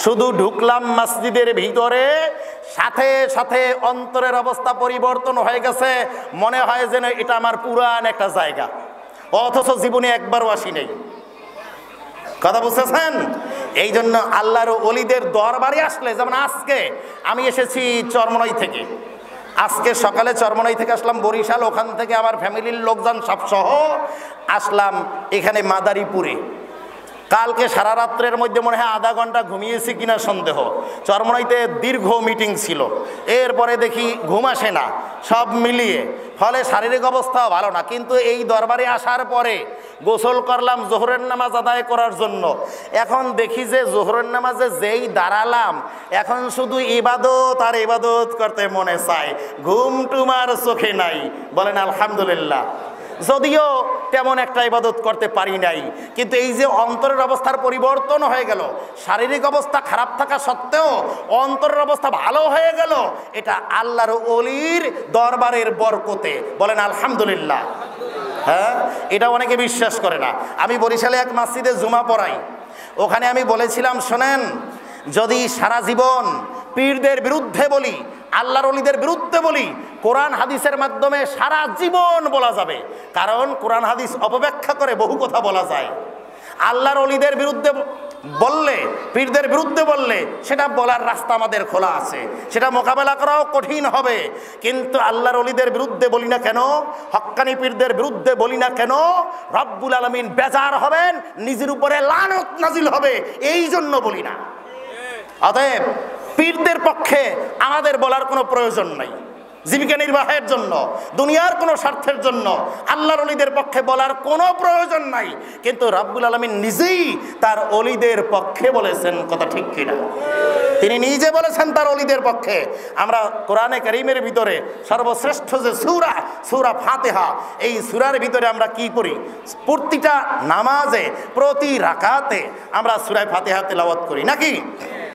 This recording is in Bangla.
শুধু ঢুকলাম মসজিদের ভিতরে, সাথে সাথে অন্তরের অবস্থা পরিবর্তন হয়ে গেছে। মনে হয় যেন এটা আমার পুরান একটা জায়গা, অথচ জীবনে একবারও আসি নেই। কথা বুঝতেছেন? এই জন্য আল্লাহর ওলিদের দরবারে আসলে, যেমন আজকে আমি এসেছি চরমনাই থেকে, আজকে সকালে চরমনাই থেকে আসলাম বরিশাল, ওখান থেকে আমার ফ্যামিলির লোকজন সব সহ আসলাম এখানে মাদারীপুরে। কালকে সারা রাত্রের মধ্যে মনে হয় আধা ঘন্টা ঘুমিয়েছি কিনা সন্দেহ। চরমনাইতে দীর্ঘ মিটিং ছিল, এরপরে দেখি ঘুম আসে না সব মিলিয়ে, ফলে শারীরিক অবস্থাও ভালো না। কিন্তু এই দরবারে আসার পরে গোসল করলাম জোহরের নামাজ আদায় করার জন্য। এখন দেখি যে জোহরের নামাজে যেই দাঁড়ালাম, এখন শুধু ইবাদত আর ইবাদত করতে মনে চায়, ঘুম টুমার চোখে নাই। বলেন আলহামদুলিল্লাহ। যদিও তেমন একটা ইবাদত করতে পারি নাই, কিন্তু এই যে অন্তরের অবস্থার পরিবর্তন হয়ে গেল, শারীরিক অবস্থা খারাপ থাকা সত্ত্বেও অন্তরের অবস্থা ভালো হয়ে গেল, এটা আল্লাহর ওলির দরবারের বরকতে। বলেন আলহামদুলিল্লাহ। হ্যাঁ, এটা অনেকে বিশ্বাস করে না। আমি বরিশালে এক মসজিদে জুমা পড়াই, ওখানে আমি বলেছিলাম, শোনেন, যদি সারা জীবন পীরদের বিরুদ্ধে বলি, আল্লাহর ওলিদের বিরুদ্ধে বলি, কোরআন হাদিসের মাধ্যমে সারা জীবন বলা যাবে। কারণ কোরআন হাদিস অপব্যাখ্যা করে বহু কথা বলা যায়। আল্লাহর ওলিদের বিরুদ্ধে বললে, পীরদের বিরুদ্ধে বললে, সেটা বলার রাস্তা আমাদের খোলা আছে, সেটা মোকাবেলা করাও কঠিন হবে। কিন্তু আল্লাহর ওলিদের বিরুদ্ধে বলি না কেন, হক্কানি পীরদের বিরুদ্ধে বলি না কেন, রব্বুল আলামিন বেজার হবেন, নিজের উপরে লানত নাজিল হবে, এই জন্য বলি না। অতএব পীরদের পক্ষে আমাদের বলার কোনো প্রয়োজন নাই, জীবিকা নির্বাহের জন্য, দুনিয়ার কোনো স্বার্থের জন্য আল্লাহর ওলিদের পক্ষে বলার কোনো প্রয়োজন নাই। কিন্তু রব্বুল আলামিন নিজেই তার ওলিদের পক্ষে বলেছেন, কথা ঠিক কিনা? তিনি নিজে বলেছেন তার ওলিদের পক্ষে। আমরা কোরআনে কারীমের ভিতরে সর্বশ্রেষ্ঠ যে সূরা, সূরা ফাতিহা, এই সূরার ভিতরে আমরা কি করি? প্রতিটা নামাজে, প্রতি রাকাতে আমরা সূরা ফাতিহা তেলাওয়াত করি নাকি?